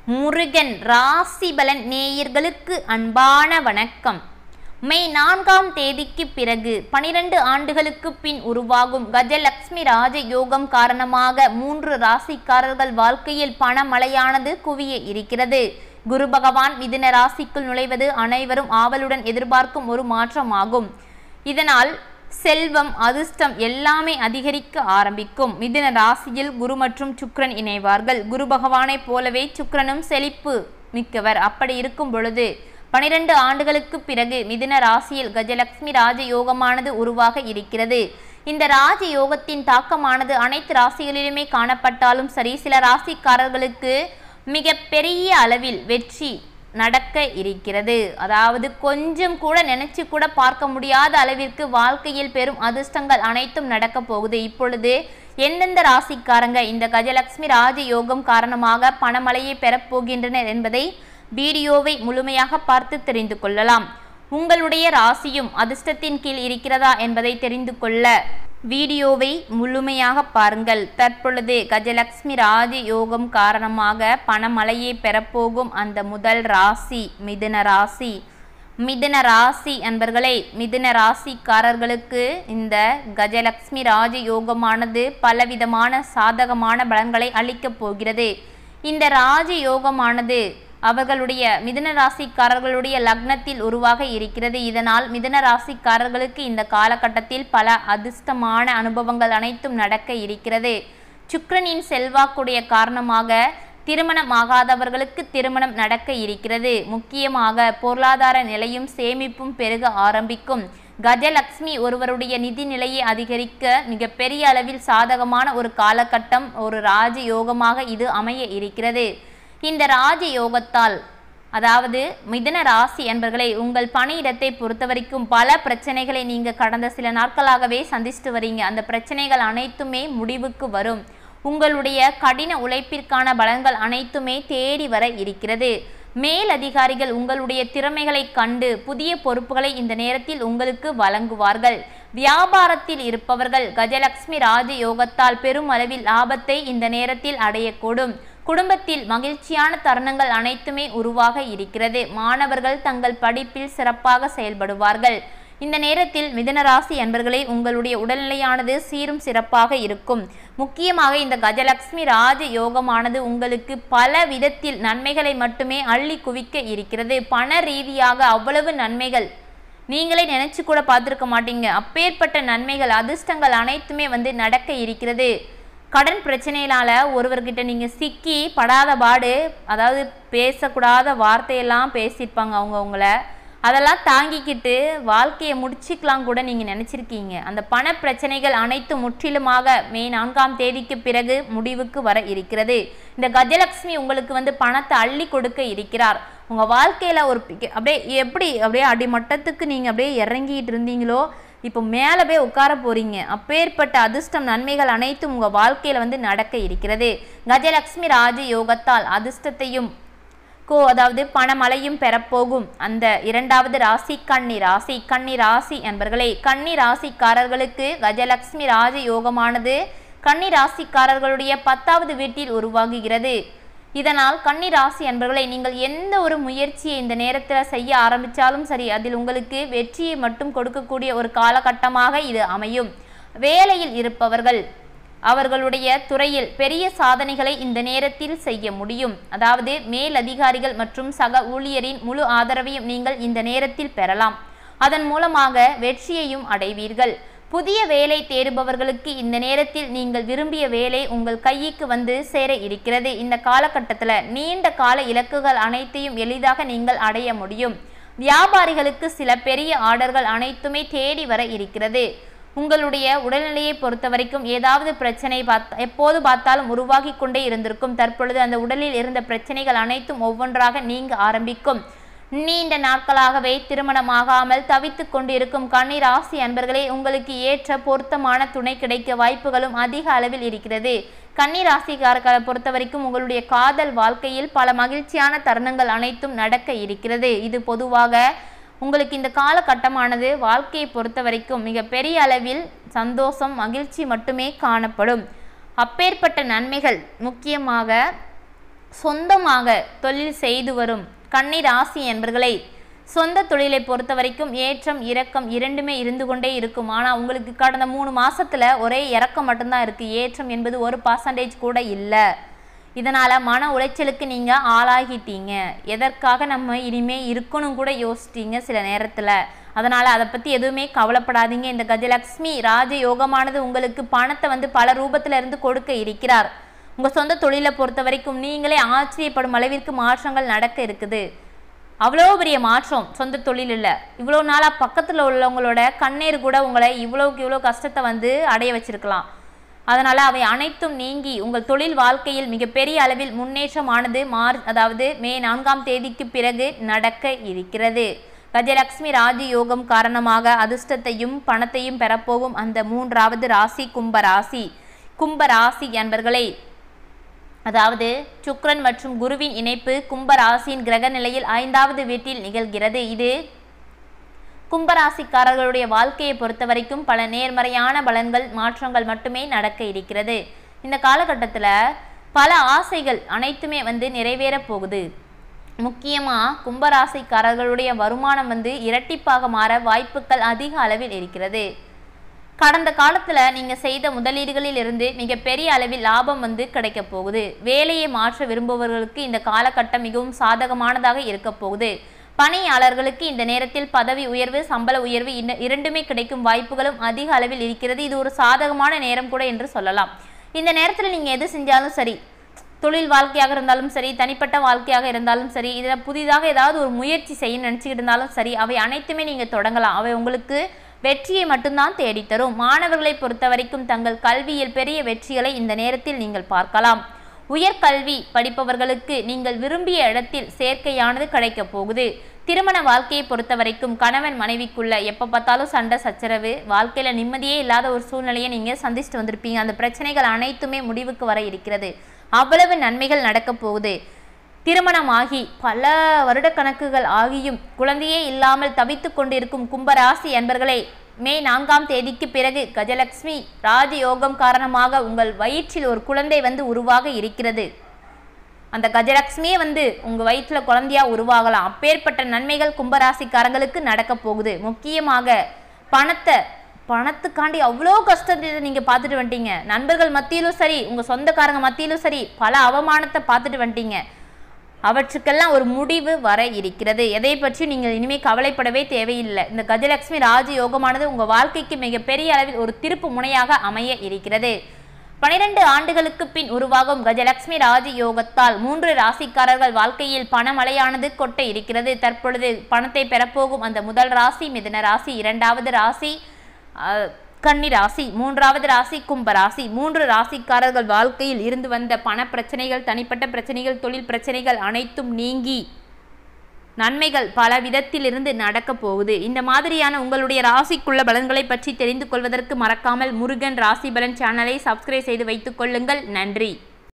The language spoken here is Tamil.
முருகன் ராசி பலன் நேயர்களுக்கு அன்பான வணக்கம். மே 4ஆம் தேதிக்கு பிறகு 12 ஆண்டுகளுக்கு பின் உருவாகும் கஜலட்சுமி ராஜ யோகம் காரணமாக 3 ராசிக்காரர்கள் வாழ்க்கையில் பணமழையானது குவிய இருக்கிறது. குரு பகவான் மிதுன ராசிக்குள் நுழைவது அனைவரும் ஆவலுடன் எதிர்பார்க்கும் ஒரு மாற்றமாகும். இதனால் செல்வம், அதிர்ஷ்டம் எல்லாமே அதிகரிக்க ஆரம்பிக்கும். மிதுன ராசியில் குரு மற்றும் சுக்கிரன் இணைவார்கள். குரு பகவானை போலவே சுக்கிரனும் செழிப்பு மிக்கவர். அப்படி இருக்கும் பொழுது 12 ஆண்டுகளுக்கு பிறகு மிதுன ராசியில் கஜலட்சுமி ராஜ யோகமானது உருவாக இருக்கிறது. இந்த ராஜ யோகத்தின் தாக்கமானது அனைத்து ராசிகளிலுமே காணப்பட்டாலும் சரி, சில ராசிக்காரர்களுக்கு மிக பெரிய அளவில் வெற்றி நடக்க இருக்கிறது. அதாவது கொஞ்சம் கூட நினைச்சு கூட பார்க்க முடியாத அளவிற்கு வாழ்க்கையில் பெரும் அதிர்ஷ்டங்கள் அனைத்தும் நடக்க போகுது. இப்பொழுது எந்தெந்த ராசிக்காரங்க இந்த கஜலட்சுமி ராஜ யோகம் காரணமாக பணமழையை பெறப்போகின்றனர் என்பதை வீடியோவை முழுமையாக பார்த்து தெரிந்து கொள்ளலாம். உங்களுடைய ராசியும் அதிர்ஷ்டத்தின் கீழ் இருக்கிறதா என்பதை தெரிந்து கொள்ள வீடியோவை முழுமையாக பாருங்கள். தற்பொழுது கஜலட்சுமி ராஜ யோகம் காரணமாக பணமழையை பெறப்போகும் அந்த முதல் ராசி மிதுன ராசி. மிதுன ராசி அன்பர்களே, மிதுன ராசிக்காரர்களுக்கு இந்த கஜலட்சுமி ராஜ யோகமானது பலவிதமான சாதகமான பலன்களை அளிக்கப் போகிறது. இந்த ராஜ யோகமானது அவர்களுடைய மிதுன ராசிக்காரர்களுடைய லக்னத்தில் உருவாக இருக்கிறது. இதனால் மிதுன ராசிக்காரர்களுக்கு இந்த காலகட்டத்தில் பல அதிர்ஷ்டமான அனுபவங்கள் அனைத்தும் நடக்க இருக்கிறது. சுக்கிரனின் செல்வாக்குடைய காரணமாக திருமணமாகாதவர்களுக்கு திருமணம் நடக்க இருக்கிறது. முக்கியமாக பொருளாதார நிலையும் சேமிப்பும் பெருக ஆரம்பிக்கும். கஜலட்சுமி ஒருவருடைய நிதி நிலையை அதிகரிக்க மிக பெரிய அளவில் சாதகமான ஒரு காலகட்டம், ஒரு ராஜ யோகமாக இது அமைய இருக்கிறது. இந்த ராஜ யோகத்தால், அதாவது மிதுன ராசி என்பர்களை, உங்கள் பணியிடத்தை பொறுத்தவரைக்கும் பல பிரச்சனைகளை நீங்கள் கடந்த சில நாட்களாகவே சந்திச்சுட்டு வரீங்க. அந்த பிரச்சனைகள் அனைத்துமே முடிவுக்கு வரும். உங்களுடைய கடின உழைப்பிற்கான பலன்கள் அனைத்துமே தேடி வர இருக்கிறது. மேலதிகாரிகள் உங்களுடைய திறமைகளை கண்டு புதிய பொறுப்புகளை இந்த நேரத்தில் உங்களுக்கு வழங்குவார்கள். வியாபாரத்தில் இருப்பவர்கள் கஜலட்சுமி ராஜ யோகத்தால் பெரும் அளவில் லாபத்தை இந்த நேரத்தில் அடையக்கூடும். குடும்பத்தில் மகிழ்ச்சியான தருணங்கள் அனைத்துமே உருவாக இருக்கிறது. மாணவர்கள் தங்கள் படிப்பில் சிறப்பாக செயல்படுவார்கள். இந்த நேரத்தில் மிதுன ராசி அன்பர்களே, உங்களுடைய உடல்நிலையானது சீரும் சிறப்பாக இருக்கும். முக்கியமாக இந்த கஜலட்சுமி ராஜ யோகமானது உங்களுக்கு பல விதத்தில் நன்மைகளை மட்டுமே அள்ளி குவிக்க இருக்கிறது. பண ரீதியாக அவ்வளவு நன்மைகள் நீங்களே நினைச்சு கூட பார்த்துருக்க மாட்டீங்க. அப்பேற்பட்ட நன்மைகள், அதிர்ஷ்டங்கள் அனைத்துமே நடக்க இருக்கிறது. கடன் பிரச்சனையினால ஒருவர்கிட்ட நீங்கள் சிக்கி படாத பாடு, அதாவது பேசக்கூடாத வார்த்தையெல்லாம் பேசியிருப்பாங்க உங்களை, அதெல்லாம் தாங்கிக்கிட்டு வாழ்க்கையை முடிச்சுக்கலாம் கூட நீங்கள் நினச்சிருக்கீங்க. அந்த பண பிரச்சனைகள் அனைத்து முற்றிலுமாக மே 4ஆம் தேதிக்கு பிறகு முடிவுக்கு வர இருக்கிறது. இந்த கஜலட்சுமி உங்களுக்கு பணத்தை அள்ளி கொடுக்க இருக்கிறார். உங்கள் வாழ்க்கையில் ஒரு அப்படியே அடிமட்டத்துக்கு நீங்கள் அப்படியே இறங்கிட்டு இருந்தீங்களோ, இப்போ மேலே போய் உட்கார போறீங்க. அப்பேற்பட்ட அதிர்ஷ்டம், நன்மைகள் அனைத்தும் உங்கள் வாழ்க்கையில் நடக்க இருக்கிறது. கஜலட்சுமி ராஜ யோகத்தால் அதிர்ஷ்டத்தையும் அதாவது பணமழையும் பெறப்போகும் அந்த இரண்டாவது ராசி கன்னி ராசி. கன்னி ராசி என்பர்களே, கன்னி ராசிக்காரர்களுக்கு கஜலட்சுமி ராஜ யோகமானது கன்னி ராசிக்காரர்களுடைய 10வது வீட்டில் உருவாகுகிறது. இதனால் கன்னி ராசி என்பர்களை, நீங்கள் எந்த ஒரு முயற்சியை இந்த நேரத்தில் செய்ய ஆரம்பித்தாலும் சரி, அதில் உங்களுக்கு வெற்றியை மட்டும் கொடுக்கக்கூடிய ஒரு காலகட்டமாக இது அமையும். வேலையில் இருப்பவர்கள் அவர்களுடைய துறையில் பெரிய சாதனைகளை இந்த நேரத்தில் செய்ய முடியும். அதாவது மேலதிகாரிகள் மற்றும் சக ஊழியரின் முழு ஆதரவையும் நீங்கள் இந்த நேரத்தில் பெறலாம். அதன் மூலமாக வெற்றியையும் அடைவீர்கள். புதிய வேலை தேடுபவர்களுக்கு இந்த நேரத்தில் நீங்கள் விரும்பிய வேலை உங்கள் கைக்கு சேர இருக்கிறது. இந்த காலகட்டத்தில் நீண்ட கால இலக்குகள் அனைத்தையும் எளிதாக நீங்கள் அடைய முடியும். வியாபாரிகளுக்கு சில பெரிய ஆர்டர்கள் அனைத்துமே தேடி வர இருக்கிறது. உங்களுடைய உடல்நிலையை பொறுத்த வரைக்கும் ஏதாவது பிரச்சனை எப்போது பார்த்தாலும் உருவாகி கொண்டே இருந்திருக்கும். தற்பொழுது அந்த உடலில் இருந்த பிரச்சனைகள் அனைத்தும் ஒவ்வொன்றாக நீங்க ஆரம்பிக்கும். நீண்ட நாட்களாகவே திருமணமாகாமல் தவித்து கொண்டிருக்கும் கன்னி ராசி அன்பர்களே, உங்களுக்கு ஏற்ற பொருத்தமான துணை கிடைக்க வாய்ப்புகளும் அதிக அளவில் இருக்கிறது. கன்னி ராசிக்காரர்களை பொறுத்த வரைக்கும் உங்களுடைய காதல் வாழ்க்கையில் பல மகிழ்ச்சியான தருணங்கள் அனைத்தும் நடக்க இருக்கிறது. இது பொதுவாக உங்களுக்கு இந்த காலகட்டமானது வாழ்க்கையை பொறுத்த வரைக்கும் மிக பெரிய அளவில் சந்தோஷம், மகிழ்ச்சி மட்டுமே காணப்படும். அப்பேற்பட்ட நன்மைகள் முக்கியமாக சொந்தமாக தொழில் செய்து வரும் கன்னி ராசி என்பர்களை சொந்த தொழிலை பொறுத்த வரைக்கும் ஏற்றம் இறக்கம் இரண்டுமே இருந்து கொண்டே இருக்கும். ஆனால் உங்களுக்கு கடந்த 3 மாசத்துல ஒரே இறக்கம் மட்டும்தான் இருக்குது. ஏற்றம் என்பது 1% கூட இல்லை. இதனால் மன உளைச்சலுக்கு நீங்கள் ஆளாகிட்டீங்க. எதற்காக நம்ம இனிமே இருக்கணும் கூட யோசிச்சிட்டீங்க சில நேரத்தில். அதனால் அதை பற்றி எதுவுமே கவலைப்படாதீங்க. இந்த கஜலக்ஷ்மி ராஜயோகமானது உங்களுக்கு பணத்தை பல ரூபத்தில் இருந்து கொடுக்க இருக்கிறார். உங்கள் சொந்த தொழிலை பொறுத்த வரைக்கும் நீங்களே ஆச்சரியப்படும் அளவிற்கு மாற்றங்கள் நடக்க இருக்குது. அவ்வளோ பெரிய மாற்றம் சொந்த தொழில் இல்லை. இவ்வளோ நாளாக பக்கத்தில் உள்ளவங்களோட கண்ணீர் கூட உங்களை இவ்வளோக்கு இவ்வளோ கஷ்டத்தை அடைய வச்சிருக்கலாம். அதனால் அவை அனைத்தும் நீங்கி உங்கள் தொழில் வாழ்க்கையில் மிகப்பெரிய அளவில் முன்னேற்றமானது அதாவது மே 4ஆம் தேதிக்கு பிறகு நடக்க இருக்கிறது. கஜலக்ஷ்மி ராஜயோகம் காரணமாக அதிர்ஷ்டத்தையும் பணத்தையும் பெறப்போகும் அந்த 3வது ராசி கும்பராசி. கும்பராசி என்பர்களை அதாவது சுக்கிரன் மற்றும் குருவின் இணைப்பு கும்பராசியின் கிரக நிலையில் 5வது வீட்டில் நிகழ்கிறது. இது கும்பராசிக்காரர்களுடைய வாழ்க்கையை பொறுத்த வரைக்கும் பல நேர்மறையான பலன்கள் மாற்றங்கள் மட்டுமே நடக்க இருக்கிறது. இந்த காலகட்டத்தில் பல ஆசைகள் அனைத்துமே நிறைவேற போகுது. முக்கியமாக கும்பராசிக்காரர்களுடைய வருமானம் இரட்டிப்பாக மாற வாய்ப்புகள் அதிக அளவில் இருக்கிறது. கடந்த காலத்தில் நீங்கள் செய்த முதலீடுகளில் இருந்து மிகப்பெரிய அளவில் லாபம் கிடைக்க போகுது. வேலையை மாற்ற விரும்புபவர்களுக்கு இந்த காலகட்டம் மிகவும் சாதகமானதாக இருக்க போகுது. பணியாளர்களுக்கு இந்த நேரத்தில் பதவி உயர்வு சம்பள உயர்வு இரண்டுமே கிடைக்கும் வாய்ப்புகளும் அதிக அளவில் இருக்கிறது. இது ஒரு சாதகமான நேரம் கூட என்று சொல்லலாம். இந்த நேரத்தில் நீங்கள் எது செஞ்சாலும் சரி, தொழில் வாழ்க்கையாக இருந்தாலும் சரி, தனிப்பட்ட வாழ்க்கையாக இருந்தாலும் சரி, இதில் புதிதாக ஏதாவது ஒரு முயற்சி செய்ய நினச்சிக்கிட்டு இருந்தாலும் சரி, அவை அனைத்துமே நீங்கள் தொடங்கலாம். அவை உங்களுக்கு வெற்றியை மட்டும்தான் தேடித்தரும். மாணவர்களை பொறுத்த வரைக்கும் தங்கள் கல்வியில் பெரிய வெற்றிகளை இந்த நேரத்தில் நீங்கள் பார்க்கலாம். உயர்கல்வி படிப்பவர்களுக்கு நீங்கள் விரும்பிய இடத்தில் சேர்க்கையானது கிடைக்க போகுது. திருமண வாழ்க்கையை பொறுத்த வரைக்கும் கணவன் மனைவிக்குள்ள எப்போ பார்த்தாலும் சண்டை சச்சரவு, வாழ்க்கையில் நிம்மதியே இல்லாத ஒரு சூழ்நிலையை நீங்கள் சந்திச்சுட்டு வந்திருப்பீங்க. அந்த பிரச்சனைகள் அனைத்துமே முடிவுக்கு வர இருக்கிறது. அவ்வளவு நன்மைகள் நடக்க போகுது. திருமணமாகி பல வருடக்கணக்குகள் ஆகியும் குழந்தையே இல்லாமல் தவித்து கொண்டிருக்கும் கும்பராசி என்பர்களை மே 4ஆம் தேதிக்கு பிறகு கஜலக்ஷ்மி ராஜயோகம் காரணமாக உங்கள் வயிற்றில் ஒரு குழந்தை உருவாக இருக்கிறது. அந்த கஜலக்ஷ்மியே உங்கள் வயிற்றில் குழந்தையா உருவாகலாம். அப்பேற்பட்ட நன்மைகள் கும்பராசிக்காரங்களுக்கு நடக்க போகுது. முக்கியமாக பணத்துக்காண்டி அவ்வளோ கஷ்டத்தை நீங்கள் பார்த்துட்டு வந்துட்டீங்க. நண்பர்கள் மத்தியிலும் சரி, உங்கள் சொந்தக்காரங்க மத்தியிலும் சரி, பல அவமானத்தை பார்த்துட்டு வந்துட்டீங்க. அவற்றுக்கெல்லாம் ஒரு முடிவு வர இருக்கிறது. எதை பற்றி நீங்கள் இனிமேல் கவலைப்படவே தேவையில்லை. இந்த கஜலக்ஷ்மி ராஜயோகமானது உங்கள் வாழ்க்கைக்கு மிகப்பெரிய அளவில் ஒரு திருப்பு முனையாக அமைய இருக்கிறது. 12 ஆண்டுகளுக்கு பின் உருவாகும் கஜலக்ஷ்மி ராஜயோகத்தால் 3 ராசிக்காரர்கள் வாழ்க்கையில் பணமழையானது கொட்ட இருக்கிறது. தற்பொழுது பணத்தை பெறப்போகும் அந்த முதல் ராசி மிதுன ராசி, 2வது ராசி கன்னி ராசி, 3வது ராசி கும்பராசி. 3 ராசிக்காரர்கள் வாழ்க்கையில் இருந்து வந்த பண பிரச்சனைகள், தனிப்பட்ட பிரச்சனைகள், தொழில் பிரச்சனைகள் அனைத்தும் நீங்கி நன்மைகள் பல விதத்தில் இருந்து நடக்க போகுது. இந்த மாதிரியான உங்களுடைய ராசிக்குள்ள பலன்களை பற்றி தெரிந்து கொள்வதற்கு மறக்காமல் முருகன் ராசி பலன் சேனலை சப்ஸ்கிரைப் செய்து வைத்துக் கொள்ளுங்கள். நன்றி.